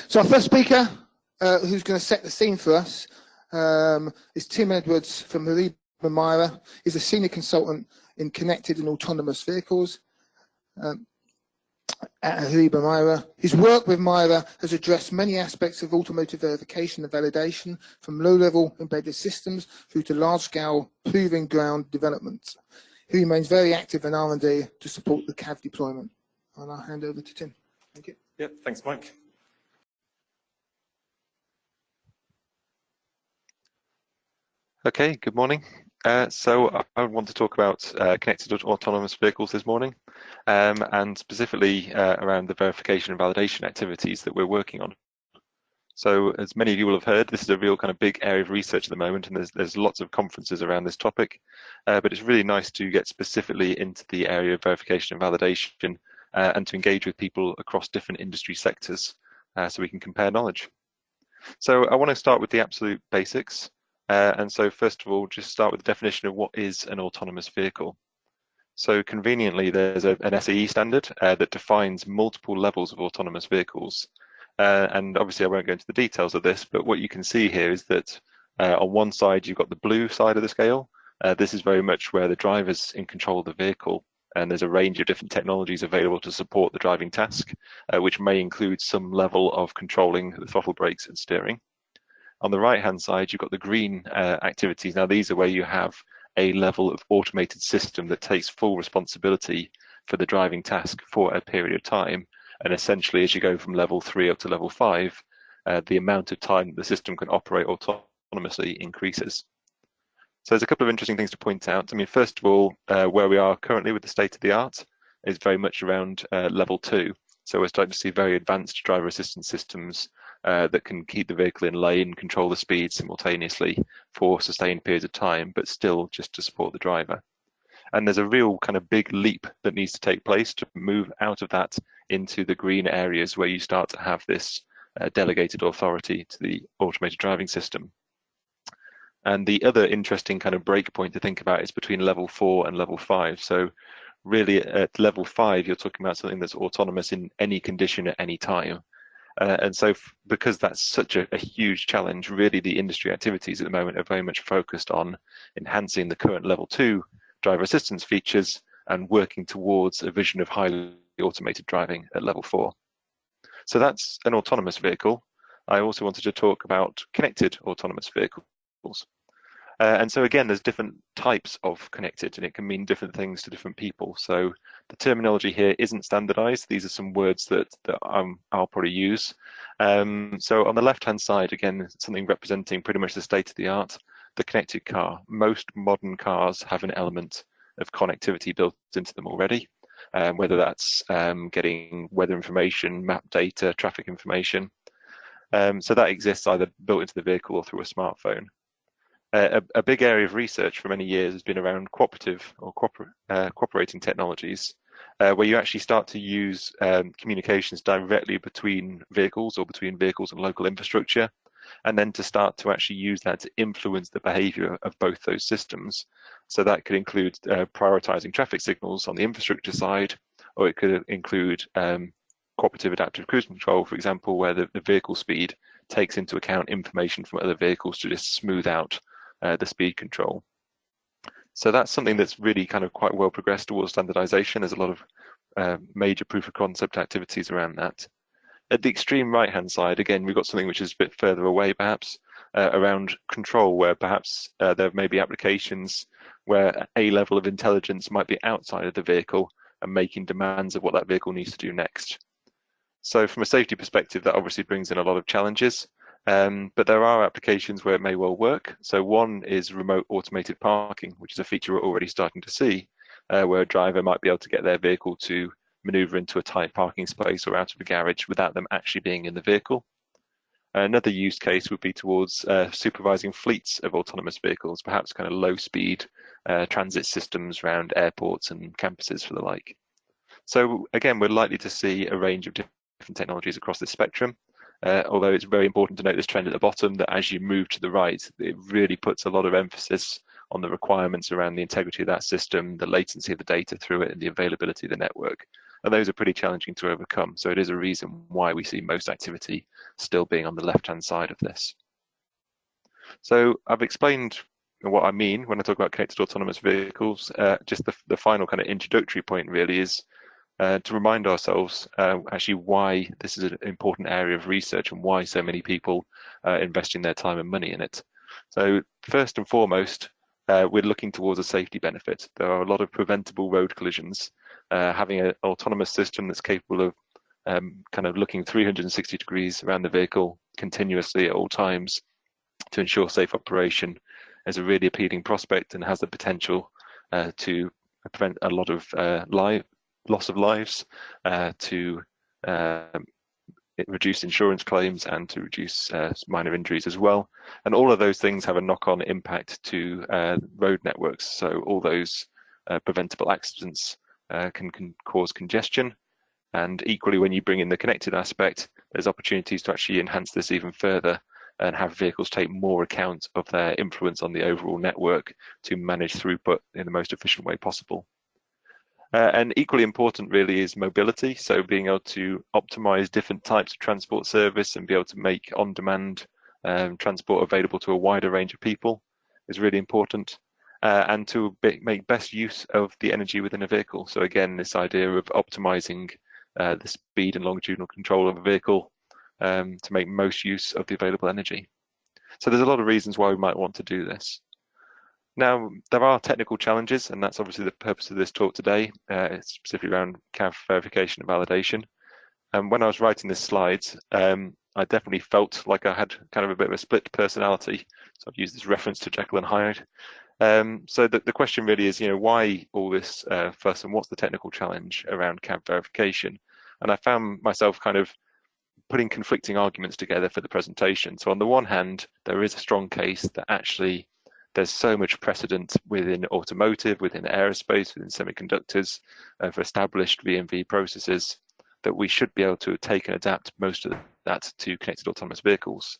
So our first speaker, who's going to set the scene for us, is Tim Edwards from Hariba Myra. He's a senior consultant in connected and autonomous vehicles at Hariba Myra. His work with Myra has addressed many aspects of automotive verification and validation, from low-level embedded systems through to large-scale proving ground development. He remains very active in R&D to support the CAV deployment. And I'll hand over to Tim. Thank you. Yep, thanks, Mike. Okay, good morning. So I want to talk about connected autonomous vehicles this morning, and specifically around the verification and validation activities that we're working on. So as many of you will have heard, this is a real kind of big area of research at the moment, and there's lots of conferences around this topic, but it's really nice to get specifically into the area of verification and validation and to engage with people across different industry sectors so we can compare knowledge. So I want to start with the absolute basics. And so first of all, just start with the definition of what is an autonomous vehicle. So conveniently, there's an SAE standard that defines multiple levels of autonomous vehicles. And obviously I won't go into the details of this, but what you can see here is that on one side, you've got the blue side of the scale. This is very much where the driver's in control of the vehicle. And there's a range of different technologies available to support the driving task, which may include some level of controlling the throttle brakes and steering. On the right-hand side, you've got the green activities. Now, these are where you have a level of automated system that takes full responsibility for the driving task for a period of time. And essentially, as you go from level 3 up to level 5, the amount of time that the system can operate autonomously increases. So there's a couple of interesting things to point out. I mean, first of all, where we are currently with the state of the art is very much around level 2. So we're starting to see very advanced driver assistance systems that can keep the vehicle in lane, control the speed simultaneously for sustained periods of time, but still just to support the driver. And there's a real kind of big leap that needs to take place to move out of that into the green areas where you start to have this delegated authority to the automated driving system. And the other interesting kind of break point to think about is between level 4 and level 5. So really at level 5, you're talking about something that's autonomous in any condition at any time. And so because that's such a huge challenge, really the industry activities at the moment are very much focused on enhancing the current level 2 driver assistance features and working towards a vision of highly automated driving at level 4. So that's an autonomous vehicle. I also wanted to talk about connected autonomous vehicles. And so again, there's different types of connected, and it can mean different things to different people. So the terminology here isn't standardized. These are some words that I'll probably use. So on the left-hand side, again, something representing pretty much the state of the art, the connected car. Most modern cars have an element of connectivity built into them already, whether that's getting weather information, map data, traffic information. So that exists either built into the vehicle or through a smartphone. A big area of research for many years has been around cooperative or cooperating technologies, where you actually start to use communications directly between vehicles or between vehicles and local infrastructure, and then to start to actually use that to influence the behavior of both those systems. So that could include prioritizing traffic signals on the infrastructure side, or it could include cooperative adaptive cruise control, for example, where the vehicle speed takes into account information from other vehicles to just smooth out the speed control. So that's something that's really kind of quite well progressed towards standardization. There's a lot of major proof of concept activities around that. At the extreme right hand side, again, we've got something which is a bit further away perhaps, around control, where perhaps there may be applications where a level of intelligence might be outside of the vehicle and making demands of what that vehicle needs to do next. So from a safety perspective, that obviously brings in a lot of challenges. But there are applications where it may well work. So one is remote automated parking, which is a feature we're already starting to see, where a driver might be able to get their vehicle to maneuver into a tight parking space or out of a garage without them actually being in the vehicle. Another use case would be towards supervising fleets of autonomous vehicles, perhaps kind of low speed transit systems around airports and campuses for the like. So again, we're likely to see a range of different technologies across this spectrum. Although it's very important to note this trend at the bottom, that as you move to the right, it really puts a lot of emphasis on the requirements around the integrity of that system, the latency of the data through it, and the availability of the network. and those are pretty challenging to overcome. So it is a reason why we see most activity still being on the left-hand side of this. So I've explained what I mean when I talk about connected autonomous vehicles. Just the final kind of introductory point really is to remind ourselves actually why this is an important area of research and why so many people are investing their time and money in it. So first and foremost, we're looking towards a safety benefit. There are a lot of preventable road collisions. Having an autonomous system that's capable of kind of looking 360 degrees around the vehicle continuously at all times to ensure safe operation is a really appealing prospect and has the potential to prevent a lot of loss of lives, to reduce insurance claims and to reduce minor injuries as well. And all of those things have a knock-on impact to road networks. So all those preventable accidents can cause congestion. And equally, when you bring in the connected aspect, there's opportunities to actually enhance this even further and have vehicles take more account of their influence on the overall network to manage throughput in the most efficient way possible. And equally important really is mobility. So being able to optimize different types of transport service and be able to make on-demand transport available to a wider range of people is really important. And to make best use of the energy within a vehicle. So again, this idea of optimizing the speed and longitudinal control of a vehicle to make most use of the available energy. So there's a lot of reasons why we might want to do this. Now, there are technical challenges, and that's obviously the purpose of this talk today, specifically around CAV verification and validation. And when I was writing this slide, I definitely felt like I had kind of a bit of a split personality. So I've used this reference to Jekyll and Hyde. So the question really is, why all this fuss and what's the technical challenge around CAV verification? And I found myself kind of putting conflicting arguments together for the presentation. So on the one hand, there is a strong case that actually there's so much precedent within automotive, within aerospace, within semiconductors for established V&V processes that we should be able to take and adapt most of that to connected autonomous vehicles.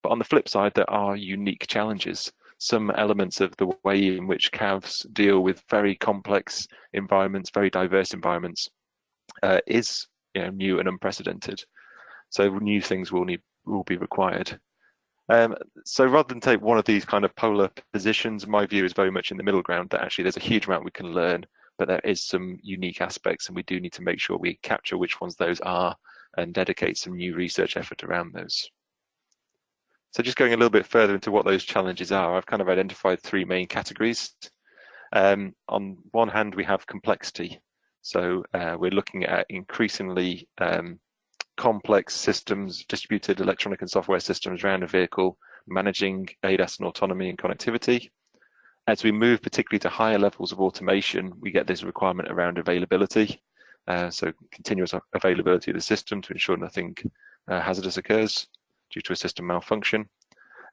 But on the flip side, there are unique challenges. Some elements of the way in which CAVs deal with very complex environments, very diverse environments, is new and unprecedented. So new things will be required. So rather than take one of these kind of polar positions, my view is very much in the middle ground, that actually there's a huge amount we can learn, but there is some unique aspects and we do need to make sure we capture which ones those are and dedicate some new research effort around those. So just going a little bit further into what those challenges are, I've kind of identified three main categories. On one hand, we have complexity. So we're looking at increasingly complex systems, distributed electronic and software systems around a vehicle, managing ADAS and autonomy and connectivity. As we move particularly to higher levels of automation, we get this requirement around availability. So continuous availability of the system to ensure nothing hazardous occurs due to a system malfunction.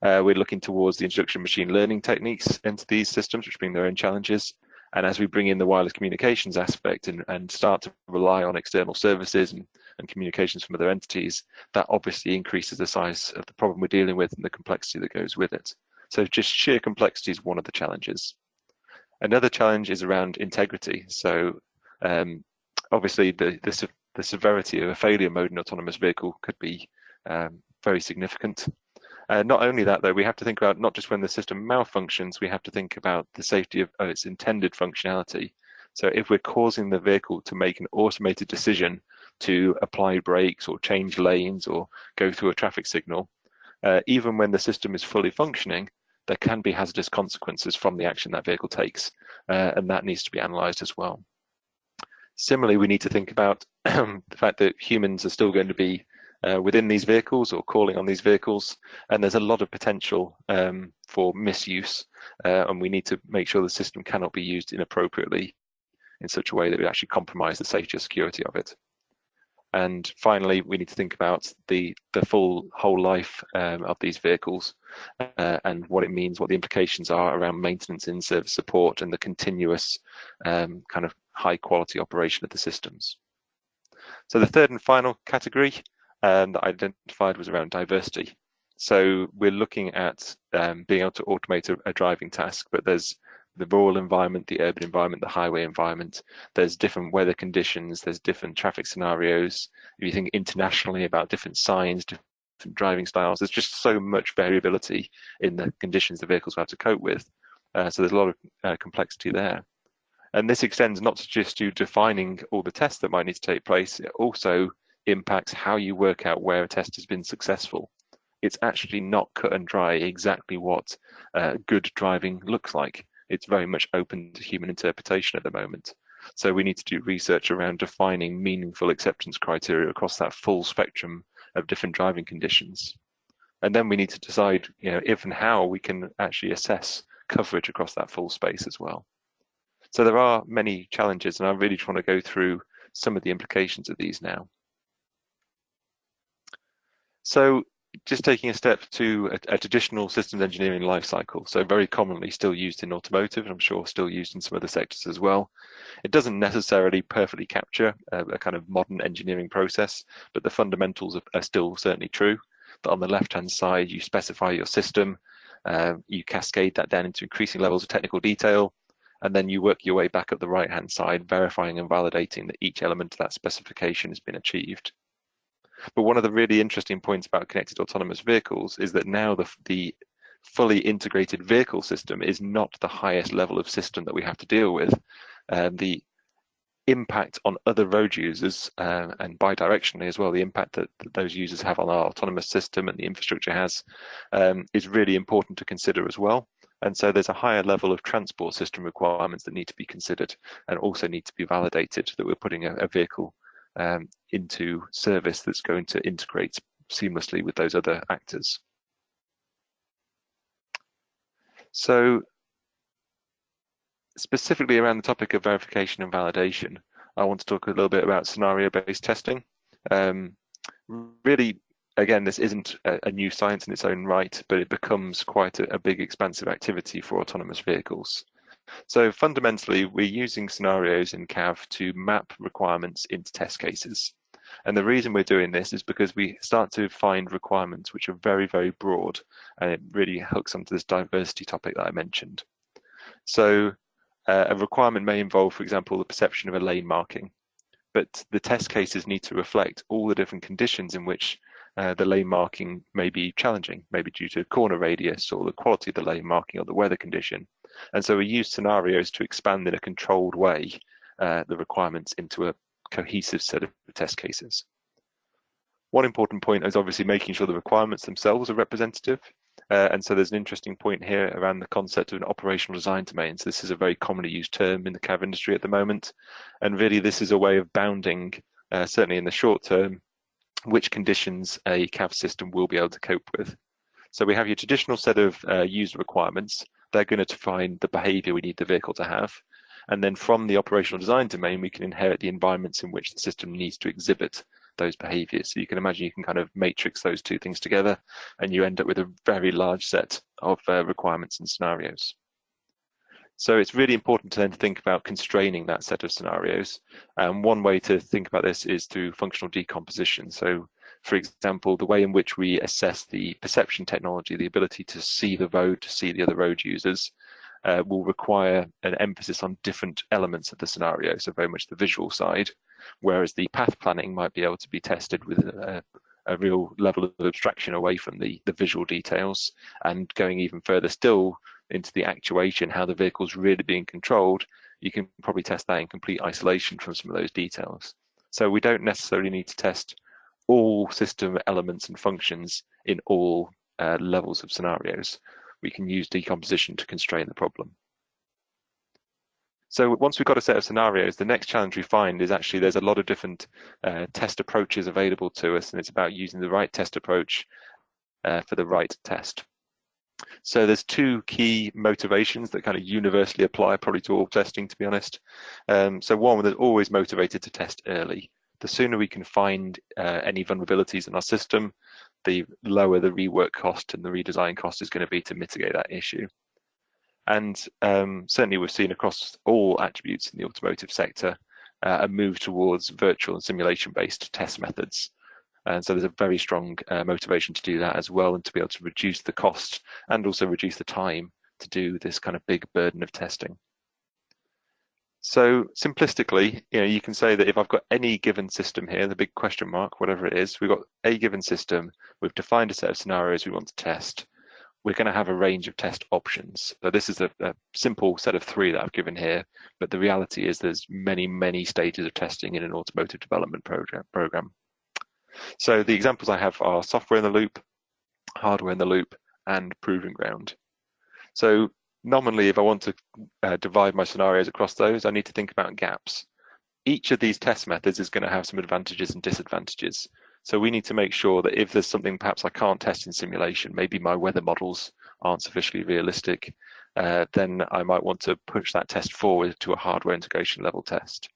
We're looking towards the introduction of machine learning techniques into these systems, which bring their own challenges. And as we bring in the wireless communications aspect and start to rely on external services and communications from other entities, that obviously increases the size of the problem we're dealing with and the complexity that goes with it. So just sheer complexity is one of the challenges. Another challenge is around integrity. So obviously the severity of a failure mode in an autonomous vehicle could be very significant. Not only that, though, we have to think about not just when the system malfunctions, we have to think about the safety of its intended functionality. So if we're causing the vehicle to make an automated decision to apply brakes or change lanes or go through a traffic signal, even when the system is fully functioning, there can be hazardous consequences from the action that vehicle takes, and that needs to be analysed as well. Similarly, we need to think about the fact that humans are still going to be within these vehicles or calling on these vehicles, and there's a lot of potential for misuse, and we need to make sure the system cannot be used inappropriately in such a way that it would actually compromise the safety or security of it. And finally, we need to think about the whole life of these vehicles and what it means, what the implications are around maintenance, in-service support, and the continuous kind of high quality operation of the systems. So the third and final category that I identified was around diversity. So we're looking at being able to automate a driving task, but there's the rural environment, the urban environment, the highway environment. There's different weather conditions, there's different traffic scenarios. If you think internationally about different signs, different driving styles, there's just so much variability in the conditions the vehicles will have to cope with. So there's a lot of complexity there. And this extends not just to defining all the tests that might need to take place, it also impacts how you work out where a test has been successful. It's actually not cut and dry exactly what good driving looks like. It's very much open to human interpretation at the moment. So we need to do research around defining meaningful acceptance criteria across that full spectrum of different driving conditions. And then we need to decide, if and how we can actually assess coverage across that full space as well. So there are many challenges, and I really just want to go through some of the implications of these now. So just taking a step to a traditional systems engineering lifecycle, so very commonly still used in automotive, and I'm sure still used in some other sectors as well. It doesn't necessarily perfectly capture a kind of modern engineering process, but the fundamentals are still certainly true. That on the left-hand side, you specify your system, you cascade that down into increasing levels of technical detail, and then you work your way back up the right-hand side, verifying and validating that each element of that specification has been achieved. But one of the really interesting points about connected autonomous vehicles is that now the fully integrated vehicle system is not the highest level of system that we have to deal with. The impact on other road users and bidirectionally as well, the impact that those users have on our autonomous system and the infrastructure has is really important to consider as well. And so there's a higher level of transport system requirements that need to be considered and also need to be validated that we're putting a vehicle into service that's going to integrate seamlessly with those other actors. So specifically around the topic of verification and validation, I want to talk a little bit about scenario-based testing. Really, again, this isn't a new science in its own right, but it becomes quite a big, expansive activity for autonomous vehicles. So fundamentally, we're using scenarios in CAV to map requirements into test cases. And the reason we're doing this is because we start to find requirements which are very, very broad, and it really hooks onto this diversity topic that I mentioned. So a requirement may involve, for example, the perception of a lane marking, but the test cases need to reflect all the different conditions in which the lane marking may be challenging, maybe due to corner radius or the quality of the lane marking or the weather condition. And so we use scenarios to expand in a controlled way the requirements into a cohesive set of test cases. One important point is obviously making sure the requirements themselves are representative. And so there's an interesting point here around the concept of an operational design domain. So this is a very commonly used term in the CAV industry at the moment. And really this is a way of bounding, certainly in the short term, which conditions a CAV system will be able to cope with. So we have your traditional set of user requirements. They're going to define the behavior we need the vehicle to have. And then from the operational design domain, we can inherit the environments in which the system needs to exhibit those behaviors. So you can imagine you can kind of matrix those two things together and you end up with a very large set of requirements and scenarios. So it's really important to then think about constraining that set of scenarios. One way to think about this is through functional decomposition. So for example, the way in which we assess the perception technology, the ability to see the road, to see the other road users, will require an emphasis on different elements of the scenario, so very much the visual side, whereas the path planning might be able to be tested with a real level of abstraction away from the visual details, and going even further still into the actuation, how the vehicle's really being controlled, you can probably test that in complete isolation from some of those details. So we don't necessarily need to test all system elements and functions in all levels of scenarios. We can use decomposition to constrain the problem. So once we've got a set of scenarios, the next challenge we find is actually there's a lot of different test approaches available to us, and it's about using the right test approach for the right test. So there's two key motivations that kind of universally apply probably to all testing, to be honest. So one, there's always motivated to test early. The sooner we can find any vulnerabilities in our system, the lower the rework cost and the redesign cost is going to be to mitigate that issue. And certainly we've seen across all attributes in the automotive sector a move towards virtual and simulation-based test methods. And so there's a very strong motivation to do that as well, and to be able to reduce the cost and also reduce the time to do this kind of big burden of testing. So simplistically, you can say that if I've got any given system here, the big question mark, whatever it is, we've got a given system, we've defined a set of scenarios we want to test, we're going to have a range of test options. So this is a simple set of 3 that I've given here, but the reality is there's many, many stages of testing in an automotive development program. So the examples I have are software in the loop, hardware in the loop, and proving ground. So nominally, if I want to divide my scenarios across those, I need to think about gaps. Each of these test methods is going to have some advantages and disadvantages. So we need to make sure that if there's something perhaps I can't test in simulation, maybe my weather models aren't sufficiently realistic, then I might want to push that test forward to a hardware integration level test.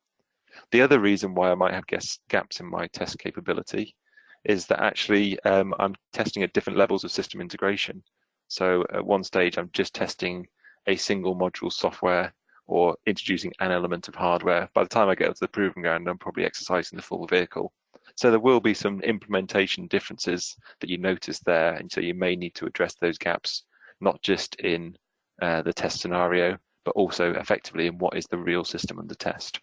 The other reason why I might have gaps in my test capability is that actually I'm testing at different levels of system integration. So at one stage, I'm just testing a single module software or introducing an element of hardware. By the time I get to the proving ground, I'm probably exercising the full vehicle. So there will be some implementation differences that you notice there, and so you may need to address those gaps, not just in the test scenario, but also effectively in what is the real system under test.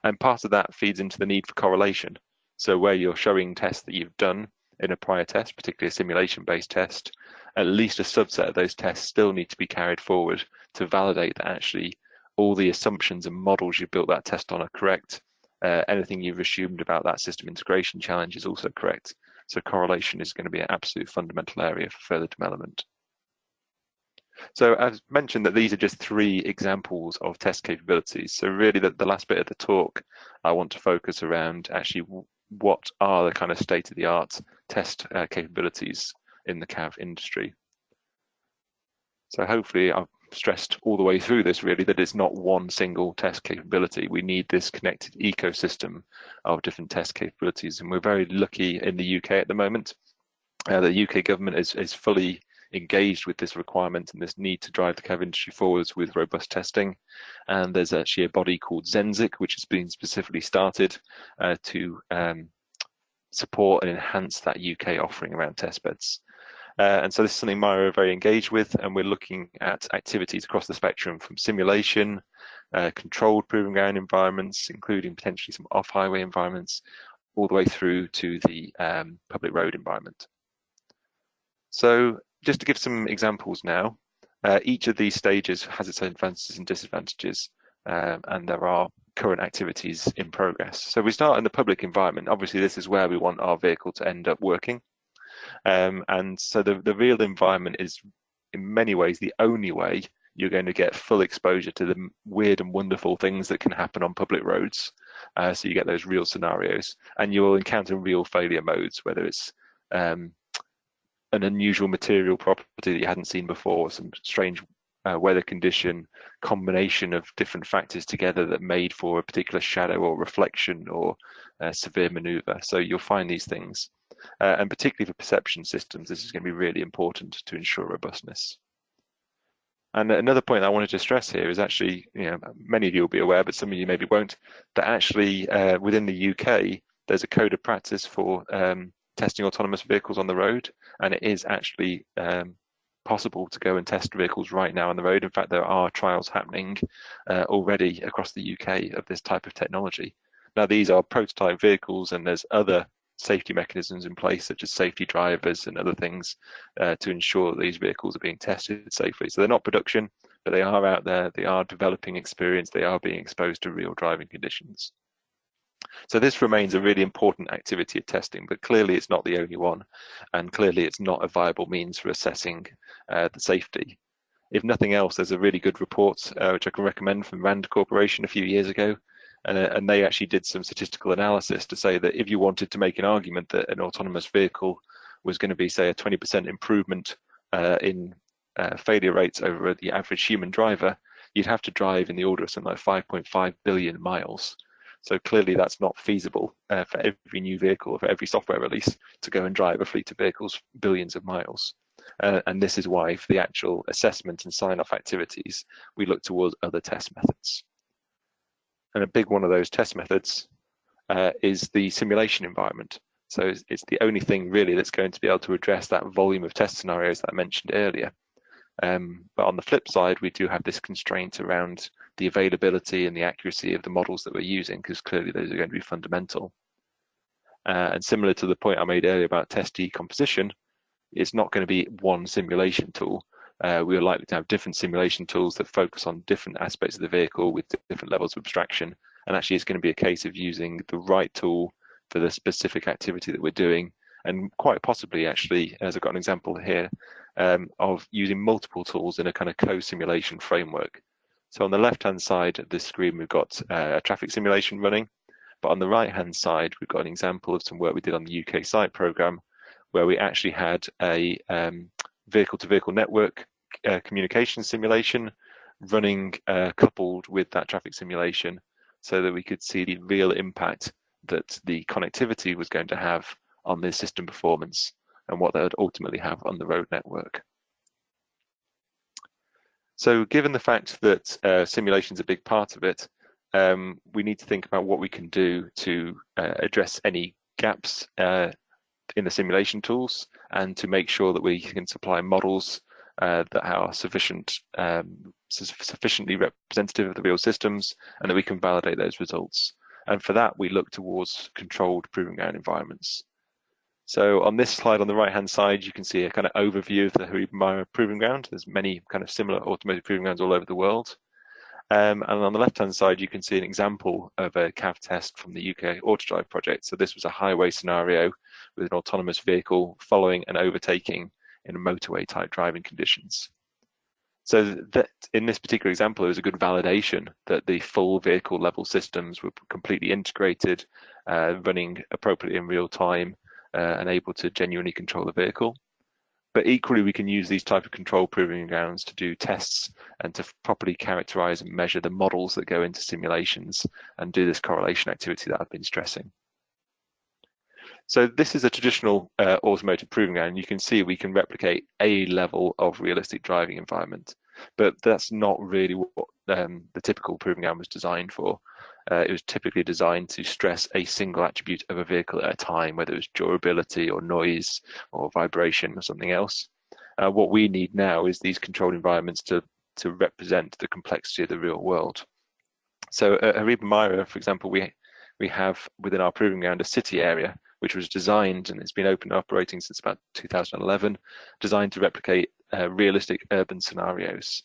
And part of that feeds into the need for correlation. So where you're showing tests that you've done in a prior test, particularly a simulation-based test, at least a subset of those tests still need to be carried forward to validate that actually all the assumptions and models you built that test on are correct. Anything you've assumed about that system integration challenge is also correct. So correlation is going to be an absolute fundamental area for further development. So I've mentioned that these are just 3 examples of test capabilities. So really the last bit of the talk, I want to focus around actually what are the kind of state-of-the-art test capabilities in the CAV industry. So hopefully I've stressed all the way through this really that it's not one single test capability. We need this connected ecosystem of different test capabilities, and we're very lucky in the UK at the moment. The UK government is fully engaged with this requirement and this need to drive the CAV industry forwards with robust testing. And there's actually a body called Zenzik, which has been specifically started to support and enhance that UK offering around testbeds. And so this is something Myra are very engaged with, and we're looking at activities across the spectrum from simulation, controlled proving ground environments, including potentially some off-highway environments, all the way through to the public road environment. So just to give some examples now, each of these stages has its own advantages and disadvantages, and there are current activities in progress. So we start in the public environment. Obviously, this is where we want our vehicle to end up working. And so the real environment is in many ways the only way you're going to get full exposure to the weird and wonderful things that can happen on public roads. So you get those real scenarios, and you'll encounter real failure modes, whether it's an unusual material property that you hadn't seen before, some strange weather condition, combination of different factors together that made for a particular shadow or reflection or severe maneuver. So you'll find these things. And particularly for perception systems, this is going to be really important to ensure robustness. And another point I wanted to stress here is actually, many of you will be aware, but some of you maybe won't, that actually within the UK, there's a code of practice for testing autonomous vehicles on the road, and it is actually possible to go and test vehicles right now on the road. In fact, there are trials happening already across the UK of this type of technology. Now, these are prototype vehicles, and there's other safety mechanisms in place, such as safety drivers and other things to ensure that these vehicles are being tested safely. So they're not production, but they are out there, they are developing experience, they are being exposed to real driving conditions. So this remains a really important activity of testing, but clearly it's not the only one, and clearly it's not a viable means for assessing the safety. If nothing else, there's a really good report which I can recommend from Rand Corporation a few years ago, and they actually did some statistical analysis to say that if you wanted to make an argument that an autonomous vehicle was going to be, say, a 20% improvement in failure rates over the average human driver, you'd have to drive in the order of something like 5.5 billion miles. So clearly that's not feasible for every new vehicle or for every software release to go and drive a fleet of vehicles billions of miles. And this is why for the actual assessment and sign-off activities, we look towards other test methods. And a big one of those test methods is the simulation environment. So it's the only thing really that's going to be able to address that volume of test scenarios that I mentioned earlier. But on the flip side, we do have this constraint around the availability and the accuracy of the models that we're using, because clearly those are going to be fundamental. And similar to the point I made earlier about test decomposition, it's not going to be one simulation tool. We are likely to have different simulation tools that focus on different aspects of the vehicle with different levels of abstraction. And actually, it's going to be a case of using the right tool for the specific activity that we're doing. And quite possibly, actually, as I've got an example here, of using multiple tools in a kind of co-simulation framework. So on the left-hand side of this screen, we've got a traffic simulation running. But on the right-hand side, we've got an example of some work we did on the UK site program, where we actually had a vehicle-to-vehicle network communication simulation running coupled with that traffic simulation, so that we could see the real impact that the connectivity was going to have on the system performance and what that would ultimately have on the road network. So given the fact that simulation is a big part of it, we need to think about what we can do to address any gaps in the simulation tools, and to make sure that we can supply models that are sufficiently representative of the real systems, and that we can validate those results. And for that, we look towards controlled proving ground environments. So on this slide on the right-hand side, you can see a kind of overview of the Hariba proving ground. There's many kind of similar automotive proving grounds all over the world. And on the left-hand side, you can see an example of a CAV test from the UK Autodrive project. So this was a highway scenario with an autonomous vehicle following and overtaking in motorway-type driving conditions. So that in this particular example, it was a good validation that the full vehicle level systems were completely integrated, running appropriately in real time, and able to genuinely control the vehicle. But equally, we can use these type of control proving grounds to do tests and to properly characterize and measure the models that go into simulations and do this correlation activity that I've been stressing. So this is a traditional automotive proving ground. You can see we can replicate a level of realistic driving environment, but that's not really what the typical proving ground was designed for. It was typically designed to stress a single attribute of a vehicle at a time, whether it was durability or noise or vibration or something else. What we need now is these controlled environments to represent the complexity of the real world. So at Hariba, for example, we have within our proving ground a city area, which was designed, and it's been open and operating since about 2011, designed to replicate realistic urban scenarios.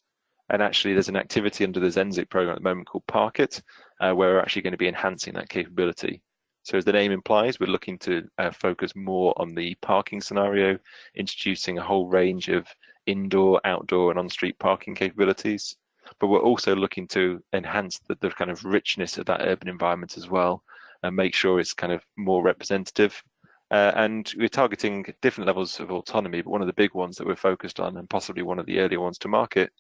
And actually, there's an activity under the Zenzik program at the moment called Park It, where we're actually going to be enhancing that capability. So as the name implies, we're looking to focus more on the parking scenario, introducing a whole range of indoor, outdoor, and on-street parking capabilities. But we're also looking to enhance the kind of richness of that urban environment as well, and make sure it's kind of more representative. And we're targeting different levels of autonomy, but one of the big ones that we're focused on, and possibly one of the earlier ones to market,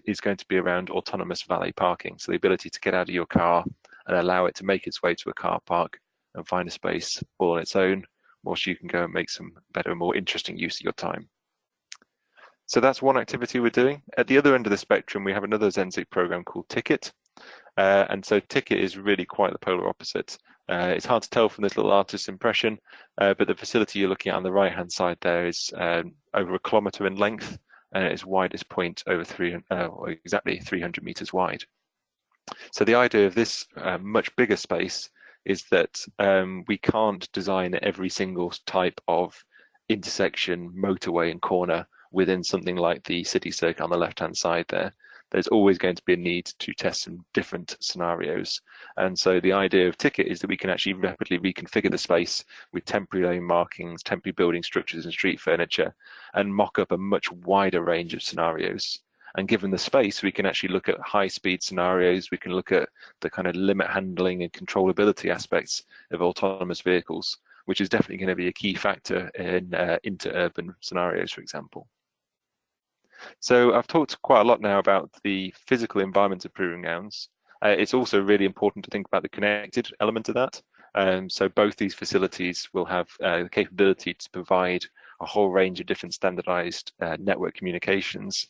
is going to be around autonomous valet parking. So the ability to get out of your car and allow it to make its way to a car park and find a space all on its own, whilst you can go and make some better and more interesting use of your time. So that's one activity we're doing. At the other end of the spectrum, we have another Zenzik program called Ticket. And so Ticket is really quite the polar opposite. It's hard to tell from this little artist's impression, but the facility you're looking at on the right-hand side there is over 1 kilometre in length, and its widest point over exactly 300 meters wide. So the idea of this much bigger space is that we can't design every single type of intersection, motorway and corner within something like the city circuit on the left-hand side there. There's always going to be a need to test some different scenarios. And so the idea of Ticket is that we can actually rapidly reconfigure the space with temporary lane markings, temporary building structures and street furniture, and mock up a much wider range of scenarios. And given the space, we can actually look at high-speed scenarios. We can look at the kind of limit handling and controllability aspects of autonomous vehicles, which is definitely going to be a key factor in interurban scenarios, for example. So I've talked quite a lot now about the physical environment of proving grounds. It's also really important to think about the connected element of that. So both these facilities will have the capability to provide a whole range of different standardized network communications,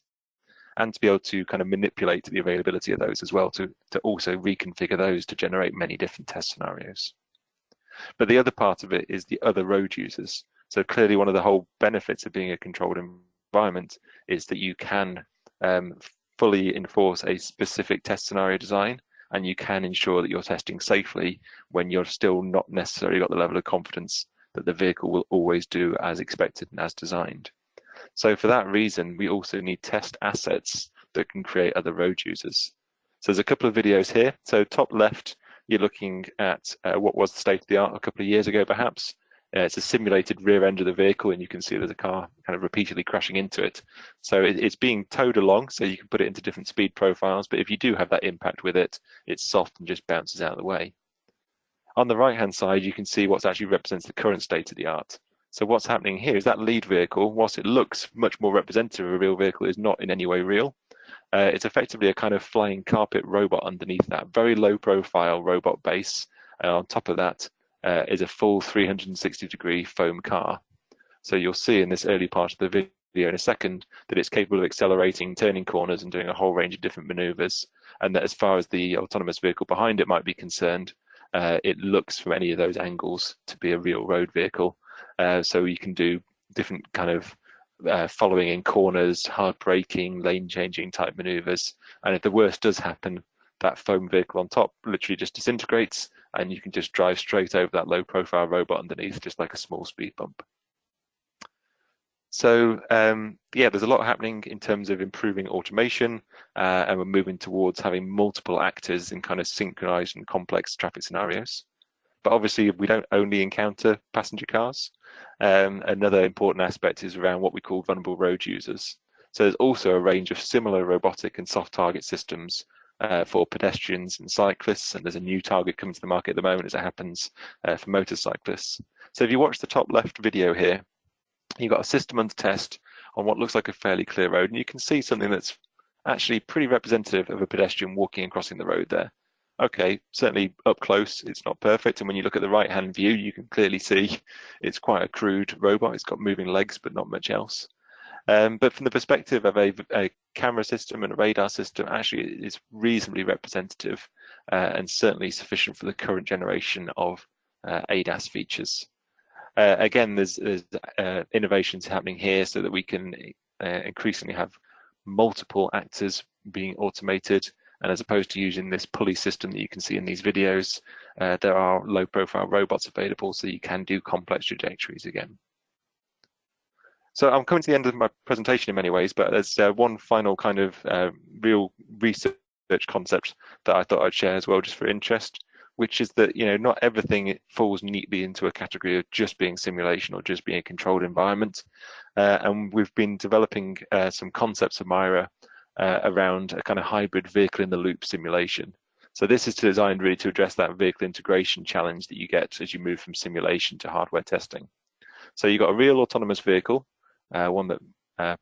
and to be able to kind of manipulate the availability of those as well, to also reconfigure those to generate many different test scenarios. But the other part of it is the other road users. So clearly one of the whole benefits of being a controlled environment is that you can fully enforce a specific test scenario design, and you can ensure that you're testing safely when you're still not necessarily got the level of confidence that the vehicle will always do as expected and as designed. So for that reason, we also need test assets that can create other road users. So there's a couple of videos here. So top left, you're looking at what was the state of the art a couple of years ago, perhaps. It's a simulated rear end of the vehicle, and you can see there's a car kind of repeatedly crashing into it. So it's being towed along, so you can put it into different speed profiles, but if you do have that impact with it, it's soft and just bounces out of the way. On the right-hand side, you can see what's actually represents the current state of the art. So what's happening here is that lead vehicle, whilst it looks much more representative of a real vehicle, is not in any way real. It's effectively a kind of flying carpet robot underneath that, very low profile robot base. On top of that is a full 360-degree foam car. So you'll see in this early part of the video in a second that it's capable of accelerating, turning corners and doing a whole range of different maneuvers. And that as far as the autonomous vehicle behind it might be concerned, it looks from any of those angles to be a real road vehicle. So you can do different kind of following in corners, hard braking, lane changing type maneuvers. And if the worst does happen, that foam vehicle on top literally just disintegrates and you can just drive straight over that low profile robot underneath, just like a small speed bump. So yeah, there's a lot happening in terms of improving automation, and we're moving towards having multiple actors in kind of synchronized and complex traffic scenarios. But obviously, we don't only encounter passenger cars. Another important aspect is around what we call vulnerable road users. So there's also a range of similar robotic and soft target systems for pedestrians and cyclists, and there's a new target coming to the market at the moment as it happens for motorcyclists. So if you watch the top left video here, you've got a system under test on what looks like a fairly clear road, and you can see something that's actually pretty representative of a pedestrian walking and crossing the road there. Okay, certainly up close, it's not perfect, and when you look at the right-hand view, you can clearly see it's quite a crude robot. It's got moving legs, but not much else. But from the perspective of a camera system and a radar system, actually it's reasonably representative and certainly sufficient for the current generation of ADAS features. Again, there's innovations happening here so that we can increasingly have multiple actors being automated, and as opposed to using this pulley system that you can see in these videos, there are low profile robots available so you can do complex trajectories again. So I'm coming to the end of my presentation in many ways, but there's one final kind of real research concept that I thought I'd share as well, just for interest, which is that, you know, not everything falls neatly into a category of just being simulation or just being a controlled environment. And we've been developing some concepts of Myra around a kind of hybrid vehicle in the loop simulation. So this is designed really to address that vehicle integration challenge that you get as you move from simulation to hardware testing. So you've got a real autonomous vehicle, one that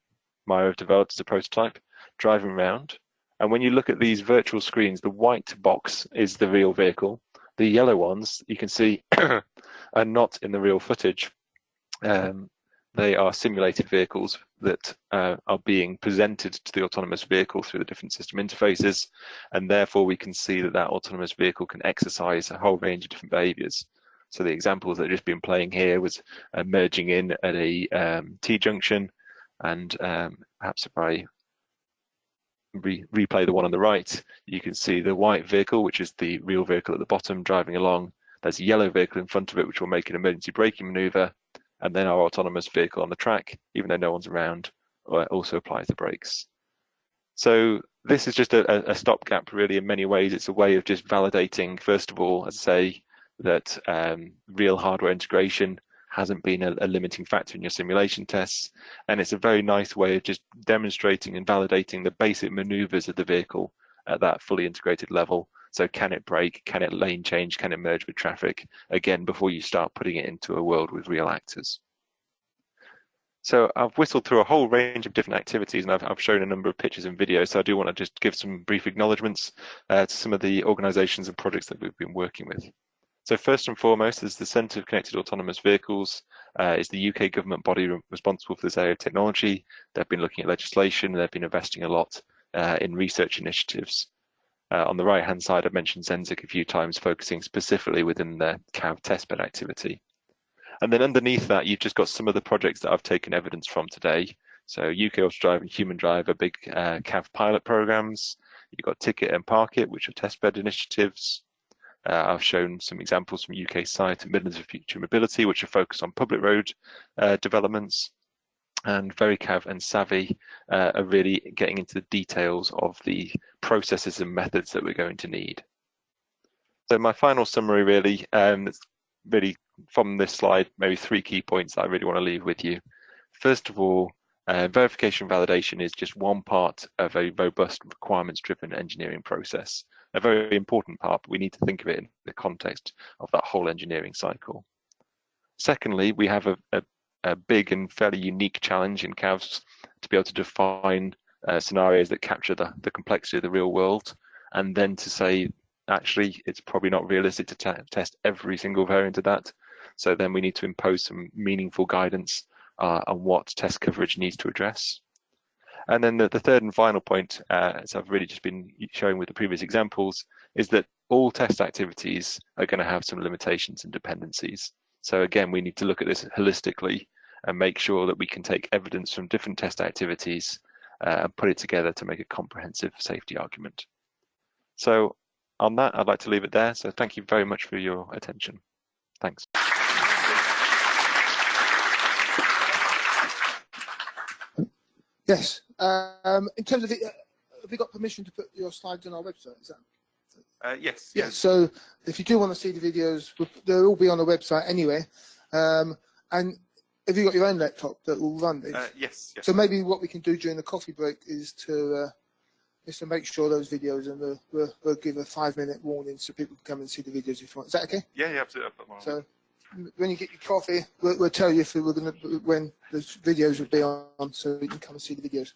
Myra have developed as a prototype, driving around. And when you look at these virtual screens, the white box is the real vehicle. The yellow ones, you can see, are not in the real footage. They are simulated vehicles that are being presented to the autonomous vehicle through the different system interfaces, and therefore we can see that that autonomous vehicle can exercise a whole range of different behaviors. So the examples that have just been playing here was merging in at a T-junction, and perhaps if I replay the one on the right, you can see the white vehicle, which is the real vehicle at the bottom, driving along. There's a yellow vehicle in front of it, which will make an emergency braking maneuver. And then our autonomous vehicle on the track, even though no one's around, also applies the brakes. So this is just a stopgap, really, in many ways. It's a way of just validating, first of all, as I say, that real hardware integration hasn't been a limiting factor in your simulation tests. And it's a very nice way of just demonstrating and validating the basic maneuvers of the vehicle at that fully integrated level. So can it brake? Can it lane change? Can it merge with traffic? Again, before you start putting it into a world with real actors. So I've whistled through a whole range of different activities, and I've shown a number of pictures and videos. So I do want to just give some brief acknowledgements to some of the organizations and projects that we've been working with. So first and foremost is the Centre of Connected Autonomous Vehicles, is the UK government body responsible for this area of technology. They've been looking at legislation, they've been investing a lot in research initiatives. On the right-hand side, I've mentioned Zenzik a few times, focusing specifically within the CAV testbed activity. And then underneath that, you've just got some of the projects that I've taken evidence from today. So UK Auto Drive and Human Drive are big CAV pilot programs. You've got Ticket and Park It, which are testbed initiatives. I've shown some examples from UK Site and Midlands of Future Mobility, which are focused on public road developments. And VeryCAV and Savvy are really getting into the details of the processes and methods that we're going to need. So my final summary really, really from this slide, maybe 3 key points that I really want to leave with you. First of all, verification and validation is just one part of a robust requirements-driven engineering process. A very important part, but we need to think of it in the context of that whole engineering cycle. Secondly, we have a big and fairly unique challenge in CAVs to be able to define scenarios that capture the complexity of the real world, and then to say, actually, it's probably not realistic to test every single variant of that. So then we need to impose some meaningful guidance on what test coverage needs to address. And then the third and final point, as I've really just been showing with the previous examples, is that all test activities are going to have some limitations and dependencies. So again, we need to look at this holistically and make sure that we can take evidence from different test activities and put it together to make a comprehensive safety argument. So on that, I'd like to leave it there. So thank you very much for your attention. Thanks. Yes. In terms of have we got permission to put your slides on our website? Is that? Yes. Yes. So if you do want to see the videos, they'll all be on the website anyway. And have you got your own laptop that will run these? Yes. So maybe what we can do during the coffee break is to make sure those videos, and we'll give a 5-minute warning so people can come and see the videos if you want. Is that okay? Yeah, absolutely. So when you get your coffee, we'll tell you if we're going to, when the videos will be on, so you can come and see the videos.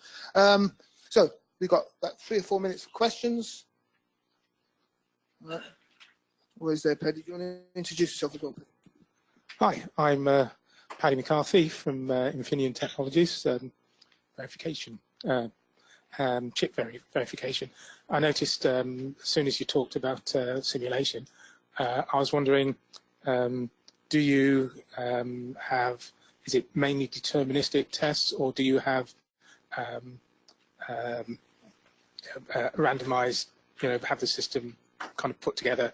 So we've got about 3 or 4 minutes for questions. Right. Where's there, Paddy? Do you want to introduce yourself as well? Hi, I'm Paddy McCarthy from Infineon Technologies, verification, chip verification. I noticed as soon as you talked about simulation, I was wondering, do you have, is it mainly deterministic tests, or do you have randomized, have the system kind of put together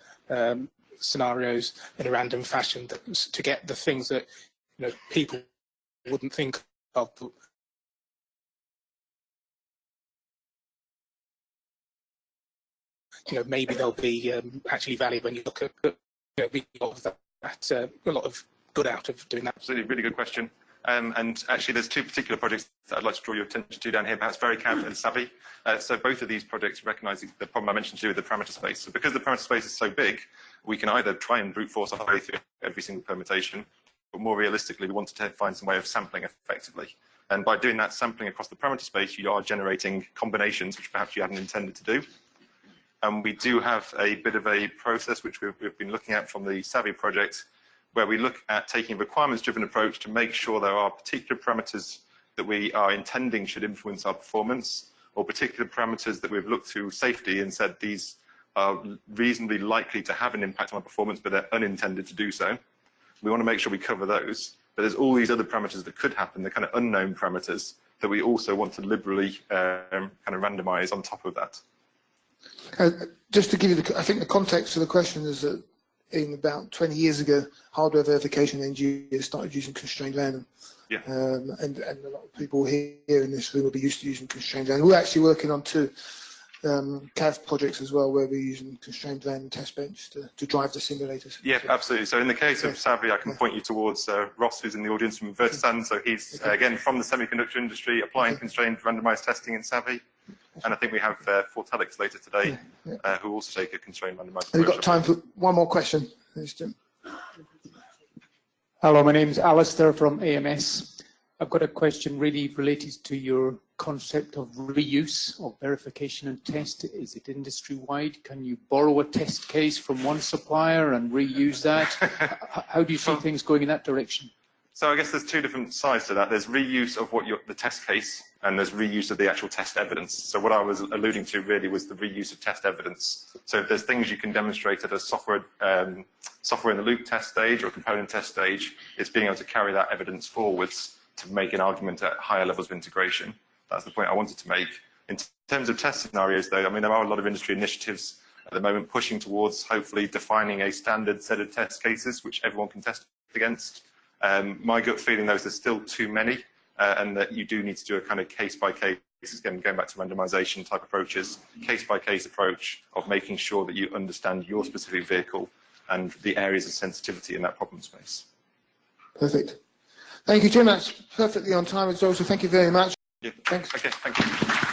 scenarios in a random fashion to get the things that people wouldn't think of? Maybe they'll be actually valid when you look at a lot of good out of doing that. Absolutely, really good question. And actually, there's 2 particular projects that I'd like to draw your attention to down here, perhaps VeryCAV and Savvy. So both of these projects recognise the problem I mentioned to you with the parameter space. So because the parameter space is so big, we can either try and brute force our way through every single permutation, but more realistically, we want to find some way of sampling effectively. And by doing that sampling across the parameter space, you are generating combinations which perhaps you hadn't intended to do. And we do have a bit of a process which we've been looking at from the Savvy project, where we look at taking a requirements-driven approach to make sure there are particular parameters that we are intending should influence our performance, or particular parameters that we've looked through safety and said these are reasonably likely to have an impact on our performance, but they're unintended to do so. We want to make sure we cover those. But there's all these other parameters that could happen, the kind of unknown parameters that we also want to liberally kind of randomize on top of that. Just to give you I think the context of the question is that in about 20 years ago, hardware verification engineers started using constrained random. Yeah. And a lot of people here in this room will be used to using constrained random. We're actually working on 2 CAV projects as well, where we're using constrained random test bench to drive the simulators. Yeah, absolutely. So in the case of Savvy, I can point you towards Ross, who's in the audience from Vertisan. So he's, again, from the semiconductor industry, applying constrained randomized testing in Savvy. And I think we have Fortelix later today, who also take a constrained randomized. We've got time for one more question. Thanks, Jim. Hello, my name is Alistair from AMS. I've got a question really related to your concept of reuse of verification and test. Is it industry-wide? Can you borrow a test case from one supplier and reuse that? How do you see things going in that direction? So I guess there's 2 different sides to that. There's reuse of the test case, and there's reuse of the actual test evidence. So what I was alluding to really was the reuse of test evidence. So if there's things you can demonstrate at a software in the loop test stage or component test stage, it's being able to carry that evidence forwards to make an argument at higher levels of integration. That's the point I wanted to make. In terms of test scenarios, though, I mean, there are a lot of industry initiatives at the moment pushing towards hopefully defining a standard set of test cases which everyone can test against. My gut feeling, though, is there's still too many, and that you do need to do a kind of case-by-case, again, going back to randomization type approaches, case-by-case approach of making sure that you understand your specific vehicle and the areas of sensitivity in that problem space. Perfect. Thank you, Jim. That's perfectly on time as well, so thank you very much. Yeah. Thanks. Okay, thank you.